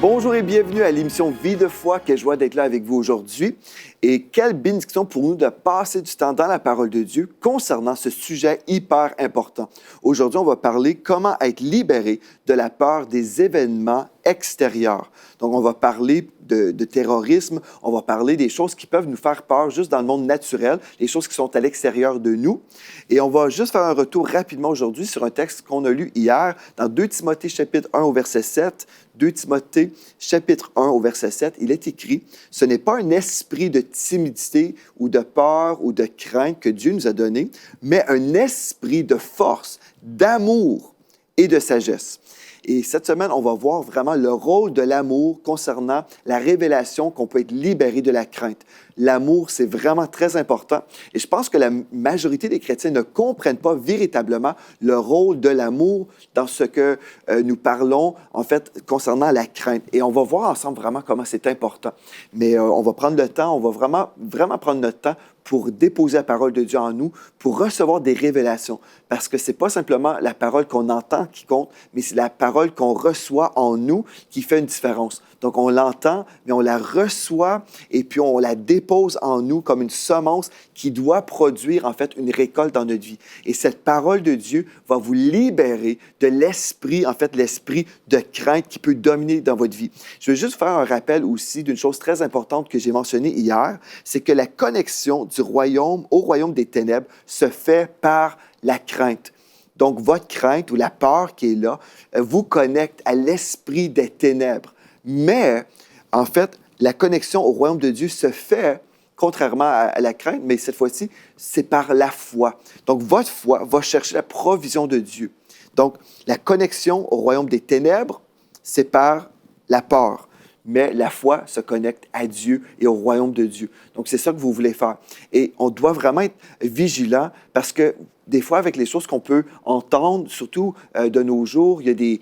Bonjour et bienvenue à l'émission Vie de foi. Quelle joie d'être là avec vous aujourd'hui. Et quelle bénédiction pour nous de passer du temps dans la parole de Dieu concernant ce sujet hyper important. Aujourd'hui, on va parler comment être libéré de la peur des événements extérieurs. Donc, on va parler de terrorisme, on va parler des choses qui peuvent nous faire peur juste dans le monde naturel, les choses qui sont à l'extérieur de nous. Et on va juste faire un retour rapidement aujourd'hui sur un texte qu'on a lu hier dans 2 Timothée chapitre 1 au verset 7. 2 Timothée chapitre 1 au verset 7, il est écrit « Ce n'est pas un esprit de timidité ou de peur ou de crainte que Dieu nous a donné, mais un esprit de force, d'amour et de sagesse. » Et cette semaine, on va voir vraiment le rôle de l'amour concernant la révélation qu'on peut être libéré de la crainte. L'amour, c'est vraiment très important. Et je pense que la majorité des chrétiens ne comprennent pas véritablement le rôle de l'amour dans ce que nous parlons, en fait, concernant la crainte. Et on va voir ensemble vraiment comment c'est important. Mais on va prendre le temps, on va vraiment prendre notre temps pour déposer la parole de Dieu en nous, pour recevoir des révélations. Parce que ce n'est pas simplement la parole qu'on entend qui compte, mais c'est la parole qu'on reçoit en nous qui fait une différence. Donc, on l'entend, mais on la reçoit et puis on la dépose en nous comme une semence qui doit produire, en fait, une récolte dans notre vie. Et cette parole de Dieu va vous libérer de l'esprit, en fait, l'esprit de crainte qui peut dominer dans votre vie. Je veux juste faire un rappel aussi d'une chose très importante que j'ai mentionnée hier, c'est que la connexion du royaume au royaume des ténèbres se fait par la crainte. Donc, votre crainte ou la peur qui est là vous connecte à l'esprit des ténèbres. Mais, en fait, la connexion au royaume de Dieu se fait, contrairement à la crainte, mais cette fois-ci, c'est par la foi. Donc, votre foi va chercher la provision de Dieu. Donc, la connexion au royaume des ténèbres, c'est par la peur. Mais la foi se connecte à Dieu et au royaume de Dieu. Donc, c'est ça que vous voulez faire. Et on doit vraiment être vigilant parce que des fois, avec les choses qu'on peut entendre, surtout de nos jours, il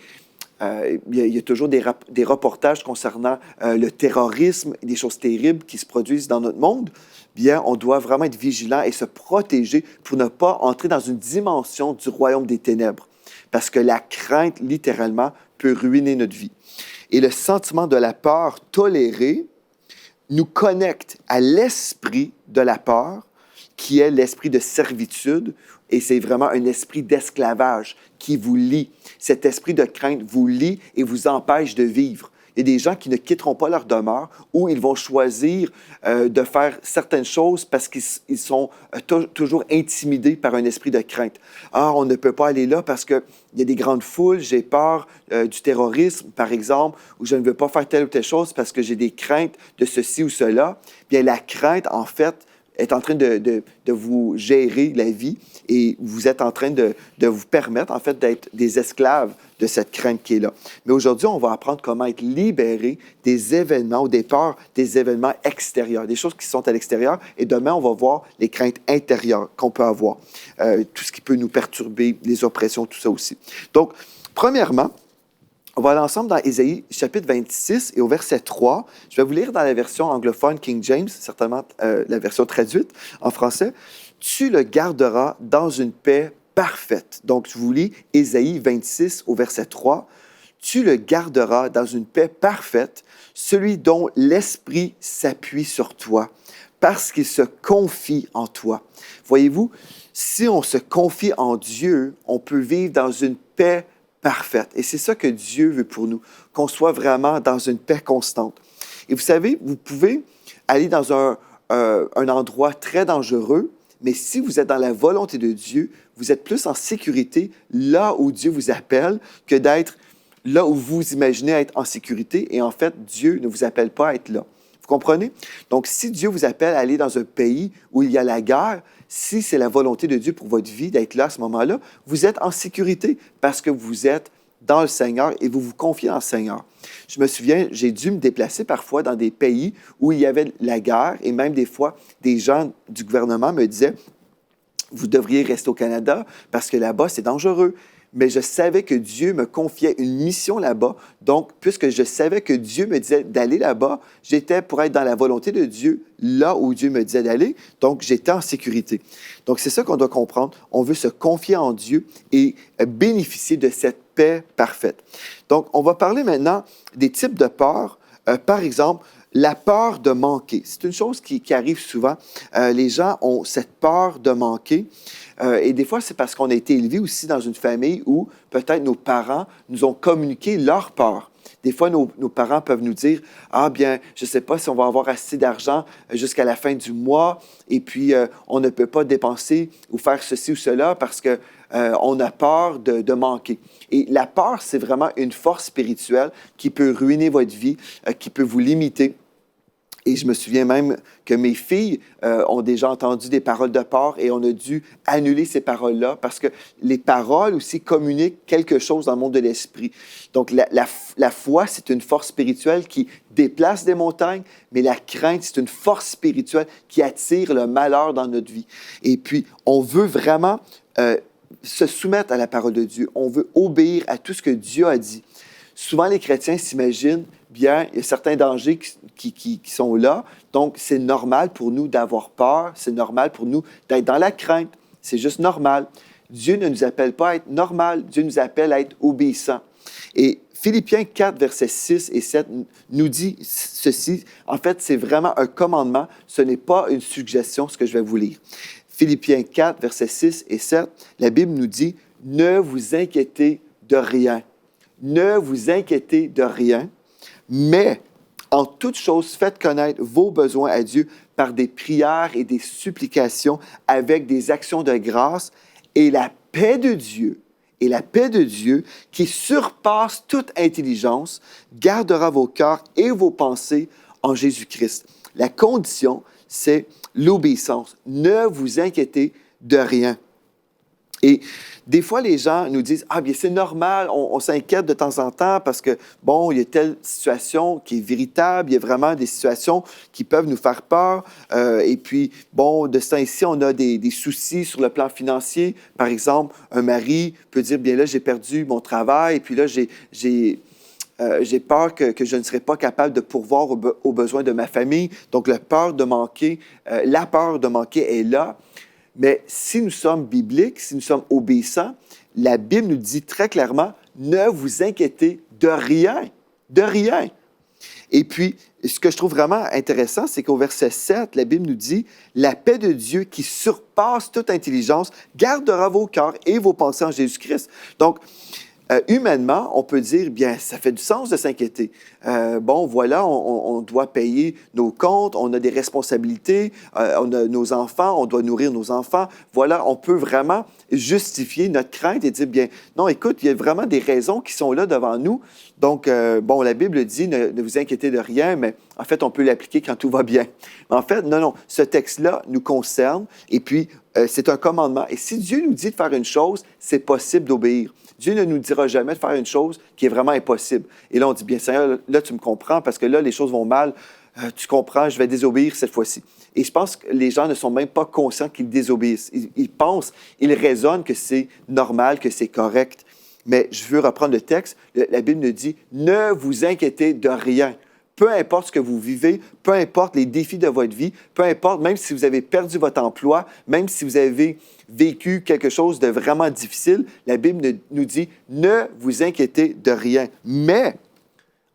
y a toujours des reportages concernant le terrorisme, des choses terribles qui se produisent dans notre monde. Bien, on doit vraiment être vigilant et se protéger pour ne pas entrer dans une dimension du royaume des ténèbres. Parce que la crainte, littéralement, peut ruiner notre vie. Et le sentiment de la peur tolérée nous connecte à l'esprit de la peur, qui est l'esprit de servitude, et c'est vraiment un esprit d'esclavage qui vous lie. Cet esprit de crainte vous lie et vous empêche de vivre. Il y a des gens qui ne quitteront pas leur demeure ou ils vont choisir de faire certaines choses parce qu'ils sont toujours intimidés par un esprit de crainte. Ah, on ne peut pas aller là parce qu'il y a des grandes foules, j'ai peur du terrorisme, par exemple, ou je ne veux pas faire telle ou telle chose parce que j'ai des craintes de ceci ou cela. Bien, la crainte, en fait, est en train de vous gérer la vie et vous êtes en train de vous permettre, en fait, d'être des esclaves de cette crainte qui est là. Mais aujourd'hui, on va apprendre comment être libéré des événements ou des peurs des événements extérieurs, des choses qui sont à l'extérieur. Et demain, on va voir les craintes intérieures qu'on peut avoir, tout ce qui peut nous perturber, les oppressions, tout ça aussi. Donc, premièrement, on va aller ensemble dans Ésaïe, chapitre 26, et au verset 3. Je vais vous lire dans la version anglophone King James, certainement la version traduite en français. « Tu le garderas dans une paix parfaite. » Donc, je vous lis Ésaïe 26 au verset 3. « Tu le garderas dans une paix parfaite, celui dont l'Esprit s'appuie sur toi, parce qu'il se confie en toi. » Voyez-vous, si on se confie en Dieu, on peut vivre dans une paix parfaite. Et c'est ça que Dieu veut pour nous, qu'on soit vraiment dans une paix constante. Et vous savez, vous pouvez aller dans un endroit très dangereux, mais si vous êtes dans la volonté de Dieu, vous êtes plus en sécurité là où Dieu vous appelle que d'être là où vous imaginez être en sécurité. Et en fait, Dieu ne vous appelle pas à être là. Vous comprenez? Donc, si Dieu vous appelle à aller dans un pays où il y a la guerre, si c'est la volonté de Dieu pour votre vie d'être là à ce moment-là, vous êtes en sécurité parce que vous êtes dans le Seigneur et vous vous confiez en le Seigneur. Je me souviens, j'ai dû me déplacer parfois dans des pays où il y avait la guerre et même des fois, des gens du gouvernement me disaient « Vous devriez rester au Canada parce que là-bas, c'est dangereux. » mais je savais que Dieu me confiait une mission là-bas. Donc, puisque je savais que Dieu me disait d'aller là-bas, j'étais pour être dans la volonté de Dieu, là où Dieu me disait d'aller. Donc, j'étais en sécurité. Donc, c'est ça qu'on doit comprendre. On veut se confier en Dieu et bénéficier de cette paix parfaite. Donc, on va parler maintenant des types de peur. Par exemple, la peur de manquer. C'est une chose qui arrive souvent. Les gens ont cette peur de manquer. Et des fois, c'est parce qu'on a été élevé aussi dans une famille où peut-être nos parents nous ont communiqué leur peur. Des fois, nos parents peuvent nous dire « Ah bien, je ne sais pas si on va avoir assez d'argent jusqu'à la fin du mois et puis on ne peut pas dépenser ou faire ceci ou cela parce qu'on a peur de manquer. » Et la peur, c'est vraiment une force spirituelle qui peut ruiner votre vie, qui peut vous limiter. Et je me souviens même que mes filles ont déjà entendu des paroles de peur et on a dû annuler ces paroles-là parce que les paroles aussi communiquent quelque chose dans le monde de l'esprit. Donc, la foi, c'est une force spirituelle qui déplace des montagnes, mais la crainte, c'est une force spirituelle qui attire le malheur dans notre vie. Et puis, on veut vraiment se soumettre à la parole de Dieu. On veut obéir à tout ce que Dieu a dit. Souvent, les chrétiens s'imaginent, bien, il y a certains dangers qui sont là, donc c'est normal pour nous d'avoir peur, c'est normal pour nous d'être dans la crainte, c'est juste normal. Dieu ne nous appelle pas à être normal, Dieu nous appelle à être obéissant. Et Philippiens 4, versets 6 et 7 nous dit ceci. En fait, c'est vraiment un commandement, ce n'est pas une suggestion, ce que je vais vous lire. Philippiens 4, versets 6 et 7, la Bible nous dit « Ne vous inquiétez de rien. Ne vous inquiétez de rien, mais en toute chose, faites connaître vos besoins à Dieu par des prières et des supplications avec des actions de grâce et la paix de Dieu, qui surpasse toute intelligence, gardera vos cœurs et vos pensées en Jésus-Christ. » La condition, c'est l'obéissance. Ne vous inquiétez de rien. Et des fois, les gens nous disent « Ah bien, c'est normal, on s'inquiète de temps en temps parce que, bon, il y a telle situation qui est véritable, il y a vraiment des situations qui peuvent nous faire peur. Et puis, bon, de ce temps-ci, on a des soucis sur le plan financier. Par exemple, un mari peut dire « Bien là, j'ai perdu mon travail, et puis là, j'ai peur que je ne serai pas capable de pourvoir aux besoins de ma famille. » Donc, la peur de manquer est là. Mais si nous sommes bibliques, si nous sommes obéissants, la Bible nous dit très clairement, ne vous inquiétez de rien, de rien. Et puis, ce que je trouve vraiment intéressant, c'est qu'au verset 7, la Bible nous dit, la paix de Dieu qui surpasse toute intelligence gardera vos cœurs et vos pensées en Jésus-Christ. Donc, humainement, on peut dire, bien, ça fait du sens de s'inquiéter. Bon, voilà, on doit payer nos comptes, on a des responsabilités, on a nos enfants, on doit nourrir nos enfants. Voilà, on peut vraiment justifier notre crainte et dire, bien, non, écoute, il y a vraiment des raisons qui sont là devant nous. Donc, bon, la Bible dit, ne vous inquiétez de rien, mais en fait, on peut l'appliquer quand tout va bien. Mais en fait, non, ce texte-là nous concerne et puis c'est un commandement. Et si Dieu nous dit de faire une chose, c'est possible d'obéir. Dieu ne nous dira jamais de faire une chose qui est vraiment impossible. Et là, on dit, bien, Seigneur, là, tu me comprends parce que là, les choses vont mal. Tu comprends, je vais désobéir cette fois-ci. Et je pense que les gens ne sont même pas conscients qu'ils désobéissent. Ils pensent, ils raisonnent que c'est normal, que c'est correct. Mais je veux reprendre le texte. La Bible nous dit, ne vous inquiétez de rien. Peu importe ce que vous vivez, peu importe les défis de votre vie, peu importe, même si vous avez perdu votre emploi, même si vous avez vécu quelque chose de vraiment difficile, la Bible nous dit « Ne vous inquiétez de rien, mais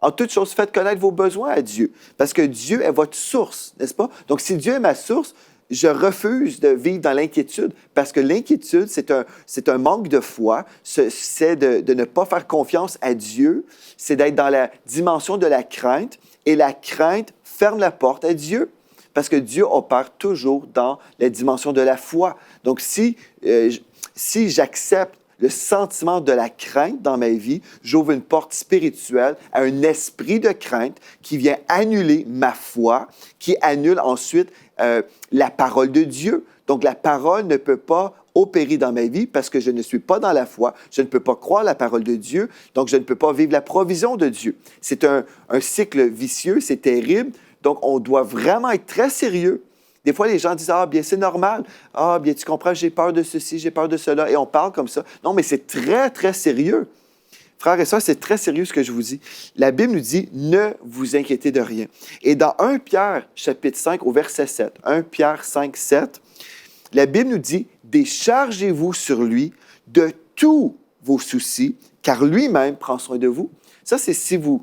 en toute chose, faites connaître vos besoins à Dieu, parce que Dieu est votre source, n'est-ce pas? Donc, si Dieu est ma source, je refuse de vivre dans l'inquiétude, parce que l'inquiétude, c'est un manque de foi, c'est de ne pas faire confiance à Dieu, c'est d'être dans la dimension de la crainte, et la crainte ferme la porte à Dieu, parce que Dieu opère toujours dans la dimension de la foi. Donc, si j'accepte le sentiment de la crainte dans ma vie, j'ouvre une porte spirituelle à un esprit de crainte qui vient annuler ma foi, qui annule ensuite la parole de Dieu. Donc, la parole ne peut pas opérer dans ma vie parce que je ne suis pas dans la foi, je ne peux pas croire la parole de Dieu, donc je ne peux pas vivre la provision de Dieu. C'est un cycle vicieux, c'est terrible, donc on doit vraiment être très sérieux Des fois, les gens disent, ah, bien, c'est normal. Ah, bien, tu comprends, j'ai peur de ceci, j'ai peur de cela. Et on parle comme ça. Non, mais c'est très, très sérieux. Frères et sœurs, c'est très sérieux ce que je vous dis. La Bible nous dit, ne vous inquiétez de rien. Et dans 1 Pierre, chapitre 5, au verset 7, 1 Pierre 5, 7, la Bible nous dit, déchargez-vous sur lui de tous vos soucis, car lui-même prend soin de vous. Ça, c'est si vous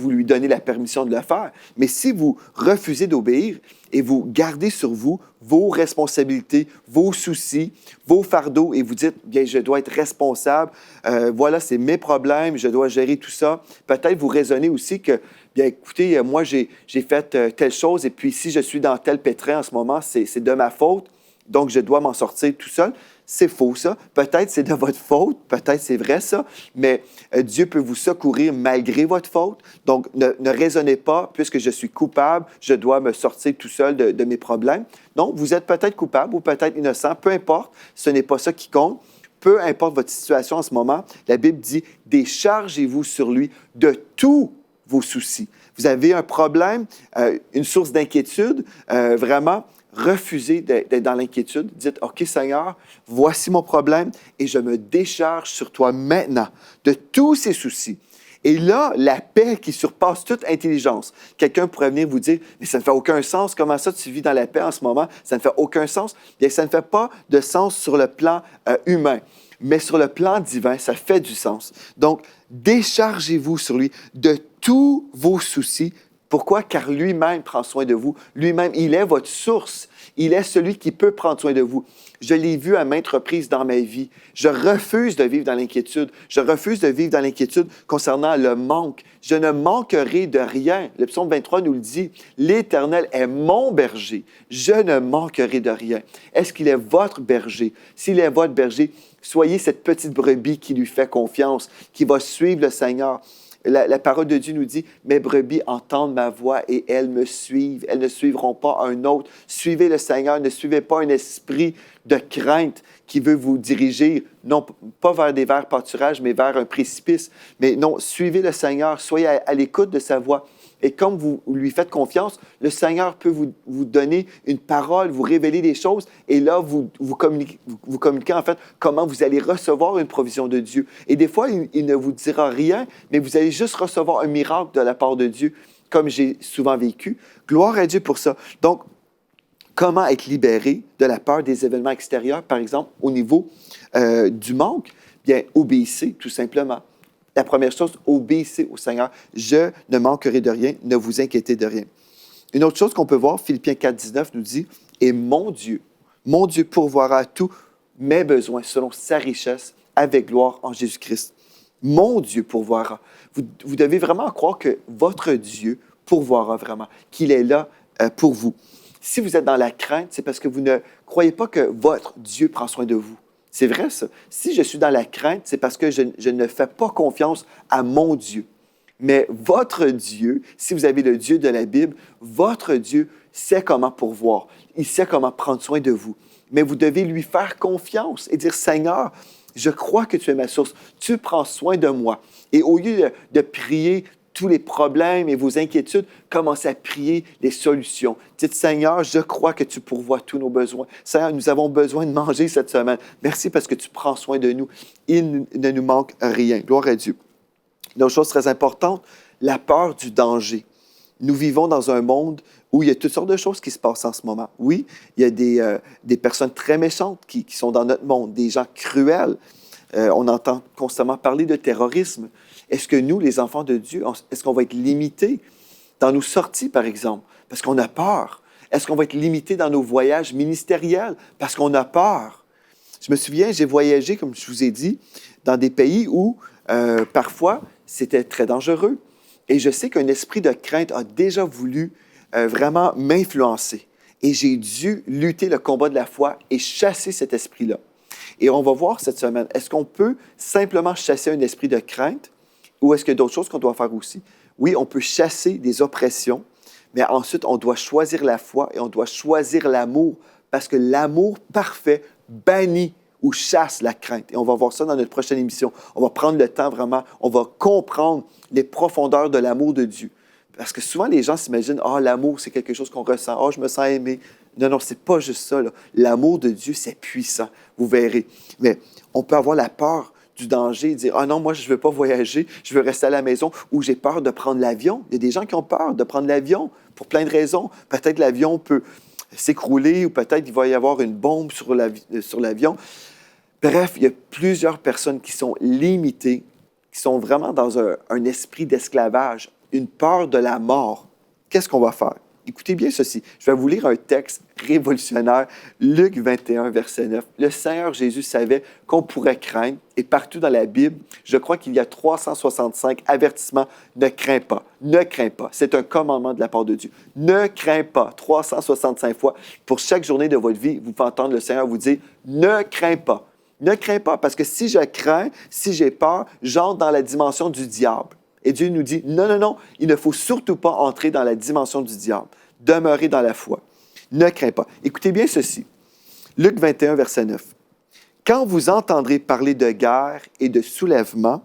lui donnez la permission de le faire. Mais si vous refusez d'obéir et vous gardez sur vous vos responsabilités, vos soucis, vos fardeaux, et vous dites, bien, je dois être responsable, voilà, c'est mes problèmes, je dois gérer tout ça. Peut-être vous raisonnez aussi que, bien, écoutez, moi, j'ai fait telle chose, et puis si je suis dans tel pétrin en ce moment, c'est de ma faute, donc je dois m'en sortir tout seul. C'est faux, ça. Peut-être c'est de votre faute, peut-être c'est vrai, ça, mais Dieu peut vous secourir malgré votre faute. Donc, ne raisonnez pas, puisque je suis coupable, je dois me sortir tout seul de mes problèmes. Non, vous êtes peut-être coupable ou peut-être innocent, peu importe, ce n'est pas ça qui compte. Peu importe votre situation en ce moment, la Bible dit « déchargez-vous sur lui de tous vos soucis ». Vous avez un problème, une source d'inquiétude, vraiment, refusez d'être dans l'inquiétude. Dites, OK, Seigneur, voici mon problème et je me décharge sur toi maintenant de tous ces soucis. Et là, la paix qui surpasse toute intelligence. Quelqu'un pourrait venir vous dire, mais ça ne fait aucun sens. Comment ça, tu vis dans la paix en ce moment? Ça ne fait aucun sens. Bien, ça ne fait pas de sens sur le plan humain. Mais sur le plan divin, ça fait du sens. Donc, déchargez-vous sur lui de tous vos soucis. Pourquoi? Car lui-même prend soin de vous. Lui-même, il est votre source. Il est celui qui peut prendre soin de vous. Je l'ai vu à maintes reprises dans ma vie. Je refuse de vivre dans l'inquiétude. Je refuse de vivre dans l'inquiétude concernant le manque. Je ne manquerai de rien. Le psaume 23 nous le dit. L'Éternel est mon berger. Je ne manquerai de rien. Est-ce qu'il est votre berger? S'il est votre berger, soyez cette petite brebis qui lui fait confiance, qui va suivre le Seigneur. La parole de Dieu nous dit, « Mes brebis entendent ma voix et elles me suivent. Elles ne suivront pas un autre. Suivez le Seigneur, ne suivez pas un esprit de crainte qui veut vous diriger, non pas vers des verts pâturages, mais vers un précipice. Mais non, suivez le Seigneur, soyez à l'écoute de sa voix. Et comme vous lui faites confiance, le Seigneur peut vous donner une parole, vous révéler des choses, et là, vous communiquez en fait comment vous allez recevoir une provision de Dieu. Et des fois, il ne vous dira rien, mais vous allez juste recevoir un miracle de la part de Dieu, comme j'ai souvent vécu. Gloire à Dieu pour ça. Donc, comment être libéré de la peur des événements extérieurs, par exemple, au niveau du manque? Bien, obéissez tout simplement. La première chose, obéissez au Seigneur. Je ne manquerai de rien, ne vous inquiétez de rien. Une autre chose qu'on peut voir, Philippiens 4, 19 nous dit, « Et mon Dieu pourvoira tous mes besoins selon sa richesse avec gloire en Jésus-Christ. » Mon Dieu pourvoira. Vous devez vraiment croire que votre Dieu pourvoira vraiment, qu'il est là pour vous. Si vous êtes dans la crainte, c'est parce que vous ne croyez pas que votre Dieu prend soin de vous. C'est vrai, ça. Si je suis dans la crainte, c'est parce que je ne fais pas confiance à mon Dieu. Mais votre Dieu, si vous avez le Dieu de la Bible, votre Dieu sait comment pourvoir. Il sait comment prendre soin de vous. Mais vous devez lui faire confiance et dire, « Seigneur, je crois que tu es ma source. Tu prends soin de moi. » Et au lieu de prier tous les problèmes et vos inquiétudes, commencez à prier les solutions. Dites, « Seigneur, je crois que tu pourvois tous nos besoins. Seigneur, nous avons besoin de manger cette semaine. Merci parce que tu prends soin de nous. Il ne nous manque rien. » Gloire à Dieu. Une autre chose très importante, la peur du danger. Nous vivons dans un monde où il y a toutes sortes de choses qui se passent en ce moment. Oui, il y a des personnes très méchantes qui sont dans notre monde, des gens cruels. On entend constamment parler de terrorisme. Est-ce que nous, les enfants de Dieu, est-ce qu'on va être limités dans nos sorties, par exemple, parce qu'on a peur? Est-ce qu'on va être limité dans nos voyages ministériels parce qu'on a peur? Je me souviens, j'ai voyagé, comme je vous ai dit, dans des pays où, parfois, c'était très dangereux. Et je sais qu'un esprit de crainte a déjà voulu vraiment m'influencer. Et j'ai dû lutter le combat de la foi et chasser cet esprit-là. Et on va voir cette semaine, est-ce qu'on peut simplement chasser un esprit de crainte ou est-ce qu'il y a d'autres choses qu'on doit faire aussi? Oui, on peut chasser des oppressions, mais ensuite, on doit choisir la foi et on doit choisir l'amour parce que l'amour parfait bannit ou chasse la crainte. Et on va voir ça dans notre prochaine émission. On va prendre le temps vraiment, on va comprendre les profondeurs de l'amour de Dieu. Parce que souvent, les gens s'imaginent, « Ah, l'amour, c'est quelque chose qu'on ressent. Ah, je me sens aimé. » Non, non, c'est pas juste ça, là. L'amour de Dieu, c'est puissant, vous verrez. Mais on peut avoir la peur du danger et dire « Ah non, moi, je ne veux pas voyager, je veux rester à la maison » ou « J'ai peur de prendre l'avion ». Il y a des gens qui ont peur de prendre l'avion pour plein de raisons. Peut-être l'avion peut s'écrouler ou peut-être il va y avoir une bombe sur l'avion. Bref, il y a plusieurs personnes qui sont limitées, qui sont vraiment dans un esprit d'esclavage, une peur de la mort. Qu'est-ce qu'on va faire? Écoutez bien ceci. Je vais vous lire un texte révolutionnaire, Luc 21, verset 9. Le Seigneur Jésus savait qu'on pourrait craindre, et partout dans la Bible, je crois qu'il y a 365 avertissements. Ne crains pas, ne crains pas. C'est un commandement de la part de Dieu. Ne crains pas, 365 fois. Pour chaque journée de votre vie, vous pouvez entendre le Seigneur vous dire, ne crains pas. Ne crains pas, parce que si je crains, si j'ai peur, j'entre dans la dimension du diable. Et Dieu nous dit, non, non, non, il ne faut surtout pas entrer dans la dimension du diable. Demeurez dans la foi. Ne crains pas. Écoutez bien ceci. Luc 21, verset 9. Quand vous entendrez parler de guerre et de soulèvement,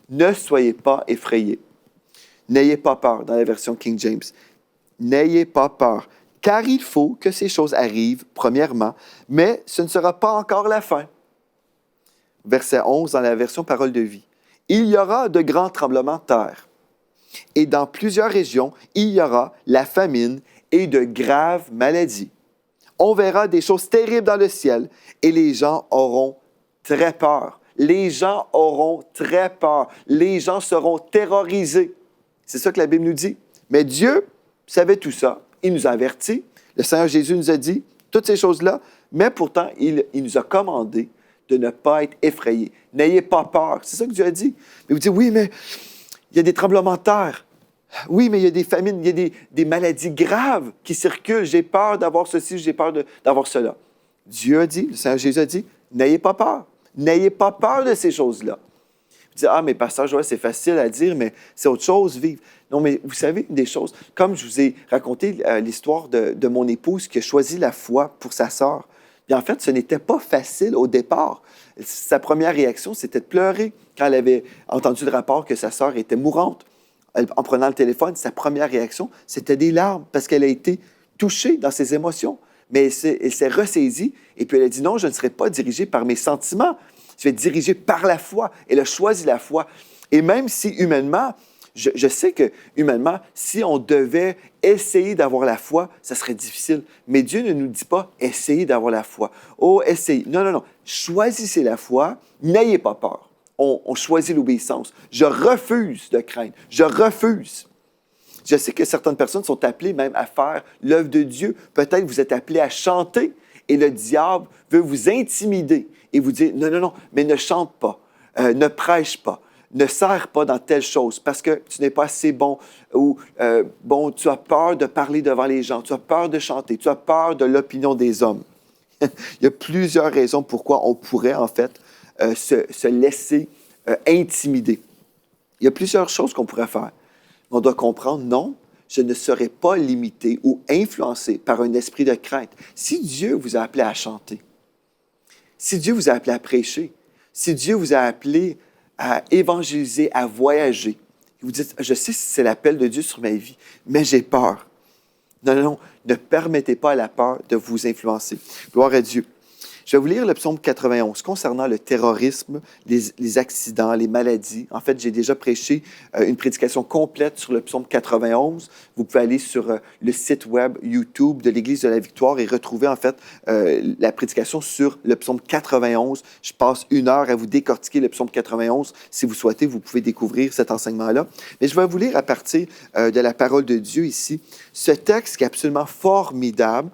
ne soyez pas effrayés. N'ayez pas peur, dans la version King James. N'ayez pas peur, car il faut que ces choses arrivent, premièrement, mais ce ne sera pas encore la fin. Verset 11, dans la version Parole de vie. Il y aura de grands tremblements de terre. Et dans plusieurs régions, il y aura la famine et de graves maladies. On verra des choses terribles dans le ciel et les gens auront très peur. Les gens auront très peur. Les gens seront terrorisés. C'est ça que la Bible nous dit. Mais Dieu savait tout ça. Il nous a avertis. Le Seigneur Jésus nous a dit toutes ces choses-là, mais pourtant, il nous a commandé de ne pas être effrayés. N'ayez pas peur. C'est ça que Dieu a dit. Mais vous dites, oui, mais il y a des tremblements de terre. Oui, mais il y a des famines, il y a des maladies graves qui circulent. J'ai peur d'avoir ceci, j'ai peur d'avoir cela. Dieu a dit, le Seigneur Jésus a dit, n'ayez pas peur. N'ayez pas peur de ces choses-là. Vous dites, ah, mais pasteur Joël, c'est facile à dire, mais c'est autre chose, vivre. Non, mais vous savez, une des choses, comme je vous ai raconté l'histoire de mon épouse qui a choisi la foi pour sa sœur, et en fait, ce n'était pas facile au départ. Sa première réaction, c'était de pleurer quand elle avait entendu le rapport que sa sœur était mourante. En prenant le téléphone, sa première réaction, c'était des larmes parce qu'elle a été touchée dans ses émotions. Mais elle s'est ressaisie et puis elle a dit non, je ne serai pas dirigée par mes sentiments. Je vais être dirigée par la foi. Elle a choisi la foi. Et même si humainement, je sais que humainement, si on devait essayer d'avoir la foi, ça serait difficile. Mais Dieu ne nous dit pas « essayez d'avoir la foi ». Oh, essayez. Non, non, non. Choisissez la foi. N'ayez pas peur. On choisit l'obéissance. Je refuse de craindre. Je refuse. Je sais que certaines personnes sont appelées même à faire l'œuvre de Dieu. Peut-être vous êtes appelés à chanter et le diable veut vous intimider et vous dire « non, non, non, mais ne chante pas, ne prêche pas. » Ne sers pas dans telle chose parce que tu n'es pas assez bon ou tu as peur de parler devant les gens, tu as peur de chanter, tu as peur de l'opinion des hommes. Il y a plusieurs raisons pourquoi on pourrait en fait se laisser intimider. Il y a plusieurs choses qu'on pourrait faire. On doit comprendre, non, je ne serai pas limité ou influencé par un esprit de crainte. Si Dieu vous a appelé à chanter, si Dieu vous a appelé à prêcher, si Dieu vous a appelé à évangéliser, à voyager. Vous dites, je sais que c'est l'appel de Dieu sur ma vie, mais j'ai peur. Non, non, non, ne permettez pas à la peur de vous influencer. Gloire à Dieu. Je vais vous lire le psaume 91 concernant le terrorisme, les accidents, les maladies. En fait, j'ai déjà prêché une prédication complète sur le psaume 91. Vous pouvez aller sur le site web YouTube de l'Église de la Victoire et retrouver en fait la prédication sur le psaume 91. Je passe 1 heure à vous décortiquer le psaume 91. Si vous souhaitez, vous pouvez découvrir cet enseignement-là. Mais je vais vous lire à partir de la parole de Dieu ici, ce texte qui est absolument formidable.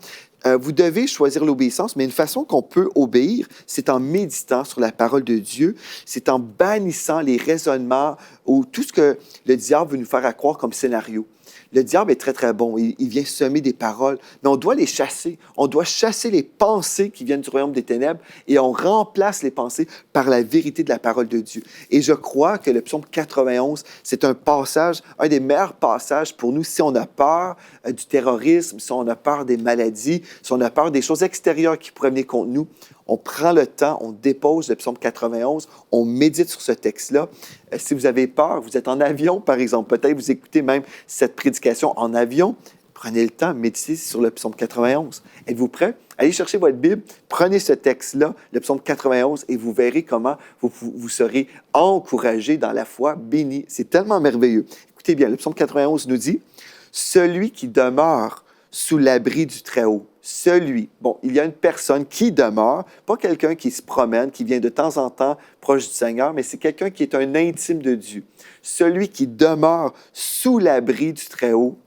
Vous devez choisir l'obéissance, mais une façon qu'on peut obéir, c'est en méditant sur la parole de Dieu, c'est en bannissant les raisonnements ou tout ce que le diable veut nous faire croire comme scénario. Le diable est très, très bon. Il vient semer des paroles, mais on doit les chasser. On doit chasser les pensées qui viennent du royaume des ténèbres et on remplace les pensées par la vérité de la parole de Dieu. Et je crois que le psaume 91, c'est un passage, un des meilleurs passages pour nous si on a peur du terrorisme, si on a peur des maladies, si on a peur des choses extérieures qui pourraient venir contre nous. On prend le temps, on dépose le psaume 91, on médite sur ce texte-là. Si vous avez peur, vous êtes en avion, par exemple, peut-être vous écoutez même cette prédication en avion, Prenez le temps, méditez sur le psaume 91. Êtes-vous prêts? Allez chercher votre Bible, prenez ce texte-là, le psaume 91, et vous verrez comment vous serez encouragés dans la foi, bénis. C'est tellement merveilleux. Écoutez bien, le psaume 91 nous dit, « Celui qui demeure sous l'abri du Très-Haut. » Celui. Bon, il y a une personne qui demeure, pas quelqu'un qui se promène, qui vient de temps en temps proche du Seigneur, mais c'est quelqu'un qui est un intime de Dieu. Celui qui demeure sous l'abri du Très-Haut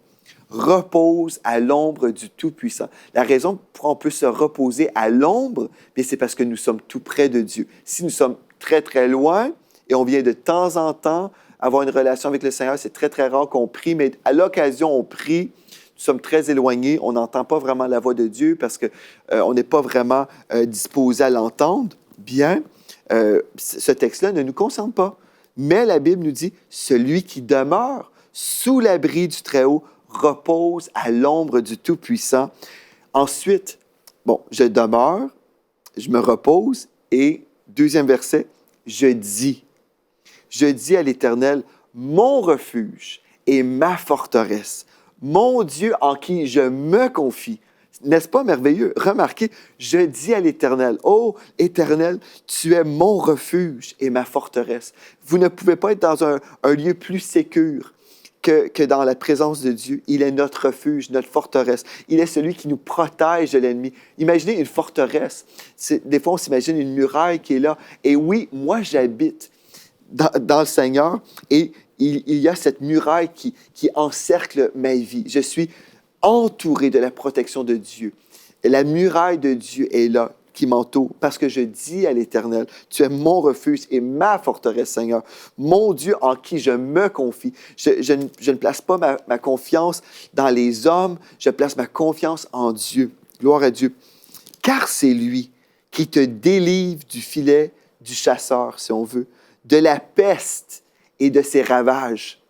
repose à l'ombre du Tout-Puissant. La raison pour on peut se reposer à l'ombre, c'est parce que nous sommes tout près de Dieu. Si nous sommes très, très loin et on vient de temps en temps avoir une relation avec le Seigneur, c'est très, très rare qu'on prie, mais à l'occasion, on prie. Nous sommes très éloignés, on n'entend pas vraiment la voix de Dieu parce qu'on n'est pas vraiment disposé à l'entendre. Bien, ce texte-là ne nous concerne pas. Mais la Bible nous dit, celui qui demeure sous l'abri du Très-Haut repose à l'ombre du Tout-Puissant. Ensuite, bon, je demeure, je me repose et, deuxième verset, je dis à l'Éternel, mon refuge et ma forteresse, mon Dieu en qui je me confie. N'est-ce pas merveilleux? Remarquez, je dis à l'Éternel, « Oh, Éternel, tu es mon refuge et ma forteresse. » Vous ne pouvez pas être dans un lieu plus sécure que dans la présence de Dieu. Il est notre refuge, notre forteresse. Il est celui qui nous protège de l'ennemi. Imaginez une forteresse. Des fois, on s'imagine une muraille qui est là. Et oui, moi, j'habite dans le Seigneur et il y a cette muraille qui encercle ma vie. Je suis entouré de la protection de Dieu. Et la muraille de Dieu est là, qui m'entoure, parce que je dis à l'Éternel, tu es mon refuge et ma forteresse, Seigneur, mon Dieu en qui je me confie. Je ne place pas ma confiance dans les hommes, je place ma confiance en Dieu. Gloire à Dieu. Car c'est lui qui te délivre du filet du chasseur, si on veut, de la peste et de ses ravages.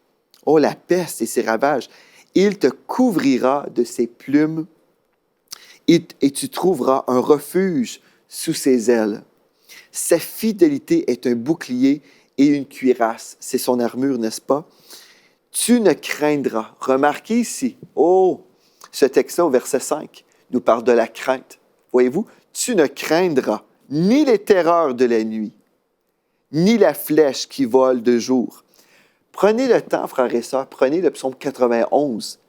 Oh, la peste et ses ravages. Il te couvrira de ses plumes et tu trouveras un refuge sous ses ailes. Sa fidélité est un bouclier et une cuirasse. C'est son armure, n'est-ce pas? Tu ne craindras. Remarquez ici, ce texte-là au verset 5 nous parle de la crainte. Voyez-vous, tu ne craindras ni les terreurs de la nuit, ni la flèche qui vole de jour. Prenez le temps, frères et sœurs, prenez le psaume 91.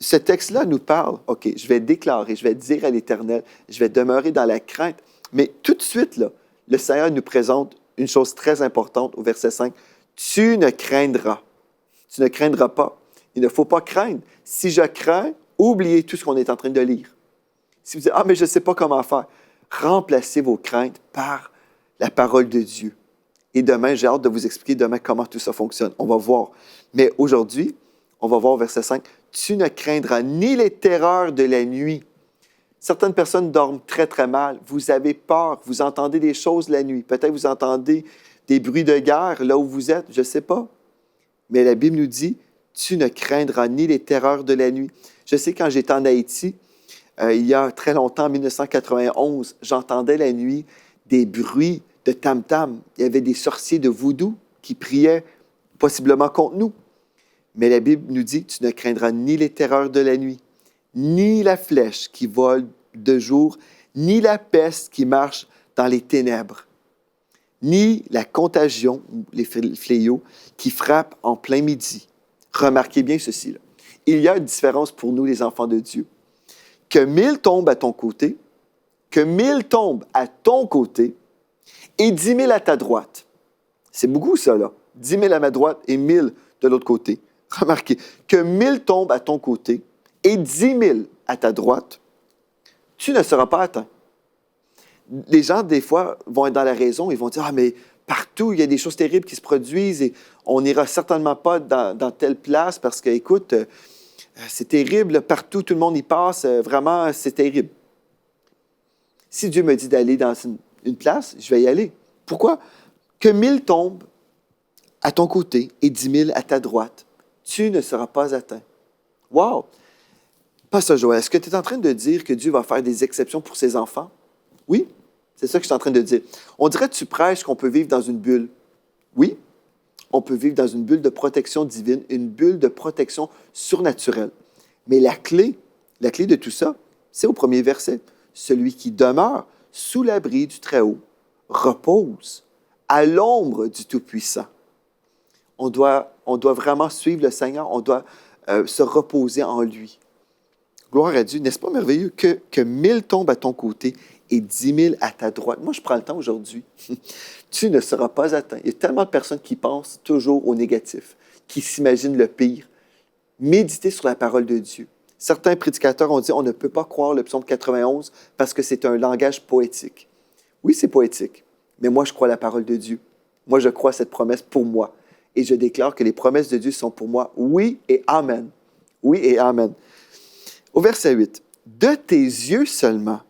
Ce texte-là nous parle, OK, je vais déclarer, je vais dire à l'Éternel, je vais demeurer dans la crainte. Mais tout de suite, là, le Seigneur nous présente une chose très importante au verset 5. Tu ne craindras. Tu ne craindras pas. Il ne faut pas craindre. Si je crains, oubliez tout ce qu'on est en train de lire. Si vous dites, mais je ne sais pas comment faire, remplacez vos craintes par la parole de Dieu. Et demain, j'ai hâte de vous expliquer demain comment tout ça fonctionne. On va voir. Mais aujourd'hui, on va voir au verset 5. Tu ne craindras ni les terreurs de la nuit. Certaines personnes dorment très, très mal. Vous avez peur. Vous entendez des choses la nuit. Peut-être vous entendez des bruits de guerre là où vous êtes. Je ne sais pas. Mais la Bible nous dit, tu ne craindras ni les terreurs de la nuit. Je sais, quand j'étais en Haïti, il y a très longtemps, en 1991, j'entendais la nuit des bruits de tam-tam. Il y avait des sorciers de voodoo qui priaient possiblement contre nous. Mais la Bible nous dit, tu ne craindras ni les terreurs de la nuit, ni la flèche qui vole de jour, ni la peste qui marche dans les ténèbres, ni la contagion, les fléaux, qui frappent en plein midi. Remarquez bien ceci, là. Il y a une différence pour nous, les enfants de Dieu. Que 1000 tombent à ton côté, que 1000 tombent à ton côté, et 10 000 à ta droite. C'est beaucoup, ça, là. 10 000 à ma droite et 1000 de l'autre côté. Remarquez, que 1000 tombent à ton côté et 10 000 à ta droite, tu ne seras pas atteint. Les gens, des fois, vont être dans la raison, ils vont dire, mais partout, il y a des choses terribles qui se produisent et on n'ira certainement pas dans telle place parce que, écoute, c'est terrible, partout, tout le monde y passe, vraiment, c'est terrible. Si Dieu me dit d'aller dans une place, je vais y aller. Pourquoi? Que 1000 tombent à ton côté et 10 000 à ta droite, tu ne seras pas atteint. Wow! Pasteur Joël, est-ce que tu es en train de dire que Dieu va faire des exceptions pour ses enfants? Oui, c'est ça que je suis en train de dire. On dirait que tu prêches qu'on peut vivre dans une bulle. Oui, on peut vivre dans une bulle de protection divine, une bulle de protection surnaturelle. Mais la clé de tout ça, c'est au premier verset. Celui qui demeure sous l'abri du Très-Haut repose à l'ombre du Tout-Puissant. On doit vraiment suivre le Seigneur, on doit se reposer en lui. Gloire à Dieu. N'est-ce pas merveilleux que 1000 tombent à ton côté et 10 000 à ta droite? Moi, je prends le temps aujourd'hui. Tu ne seras pas atteint. Il y a tellement de personnes qui pensent toujours au négatif, qui s'imaginent le pire. Méditez sur la parole de Dieu. Certains prédicateurs ont dit on ne peut pas croire le psaume 91 parce que c'est un langage poétique. Oui, c'est poétique, mais moi, je crois la parole de Dieu. Moi, je crois cette promesse pour moi. Et je déclare que les promesses de Dieu sont pour moi. Oui et Amen. Oui et Amen. Au verset 8, « De tes yeux seulement,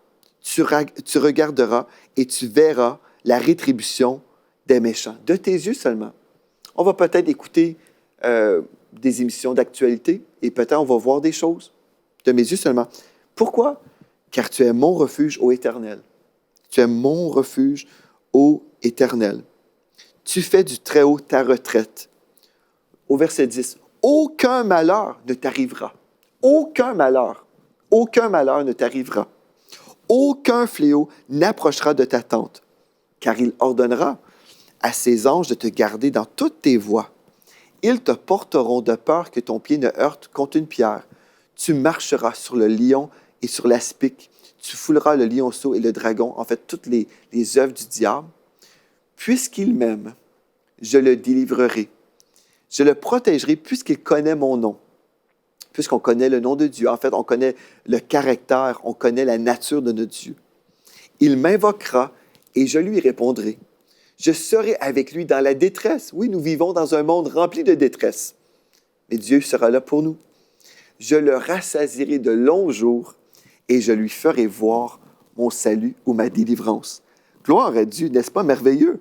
tu regarderas et tu verras la rétribution des méchants. » De tes yeux seulement. On va peut-être écouter des émissions d'actualité et peut-être on va voir des choses. De mes yeux seulement. Pourquoi? Car tu es mon refuge, ô Éternel. Tu es mon refuge, ô Éternel. Tu fais du Très-Haut ta retraite. Au verset 10, « Aucun malheur ne t'arrivera. » Aucun malheur ne t'arrivera. Aucun fléau n'approchera de ta tente, car il ordonnera à ses anges de te garder dans toutes tes voies. Ils te porteront de peur que ton pied ne heurte contre une pierre. Tu marcheras sur le lion et sur l'aspic. Tu fouleras le lionceau et le dragon, en fait, toutes les œuvres du diable. Puisqu'il m'aime, je le délivrerai. Je le protégerai puisqu'il connaît mon nom. Puisqu'on connaît le nom de Dieu. En fait, on connaît le caractère, on connaît la nature de notre Dieu. Il m'invoquera et je lui répondrai. Je serai avec lui dans la détresse. Oui, nous vivons dans un monde rempli de détresse. Mais Dieu sera là pour nous. Je le rassasierai de longs jours et je lui ferai voir mon salut ou ma délivrance. Gloire à Dieu, n'est-ce pas merveilleux?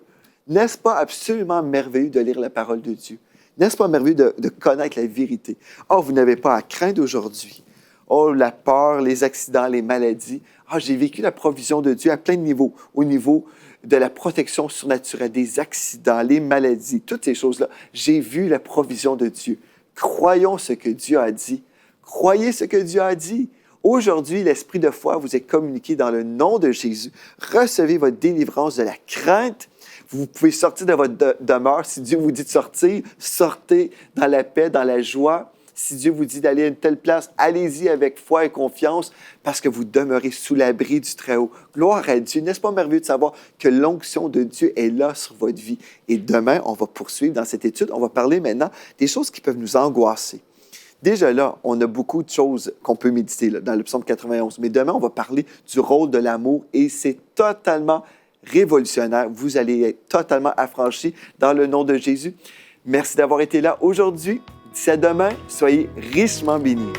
N'est-ce pas absolument merveilleux de lire la parole de Dieu? N'est-ce pas merveilleux de connaître la vérité? Oh, vous n'avez pas à craindre aujourd'hui. Oh, la peur, les accidents, les maladies. Ah, j'ai vécu la provision de Dieu à plein de niveaux. Au niveau de la protection surnaturelle, des accidents, les maladies, toutes ces choses-là. J'ai vu la provision de Dieu. Croyons ce que Dieu a dit. Croyez ce que Dieu a dit. Aujourd'hui, l'esprit de foi vous est communiqué dans le nom de Jésus. Recevez votre délivrance de la crainte. Vous pouvez sortir de votre demeure. Si Dieu vous dit de sortir, sortez dans la paix, dans la joie. Si Dieu vous dit d'aller à une telle place, allez-y avec foi et confiance parce que vous demeurez sous l'abri du Très-Haut. Gloire à Dieu. N'est-ce pas merveilleux de savoir que l'onction de Dieu est là sur votre vie? Et demain, on va poursuivre dans cette étude. On va parler maintenant des choses qui peuvent nous angoisser. Déjà là, on a beaucoup de choses qu'on peut méditer là, dans le psaume 91. Mais demain, on va parler du rôle de l'amour et c'est totalement révolutionnaire. Vous allez être totalement affranchis dans le nom de Jésus. Merci d'avoir été là aujourd'hui. D'ici à demain, soyez richement bénis.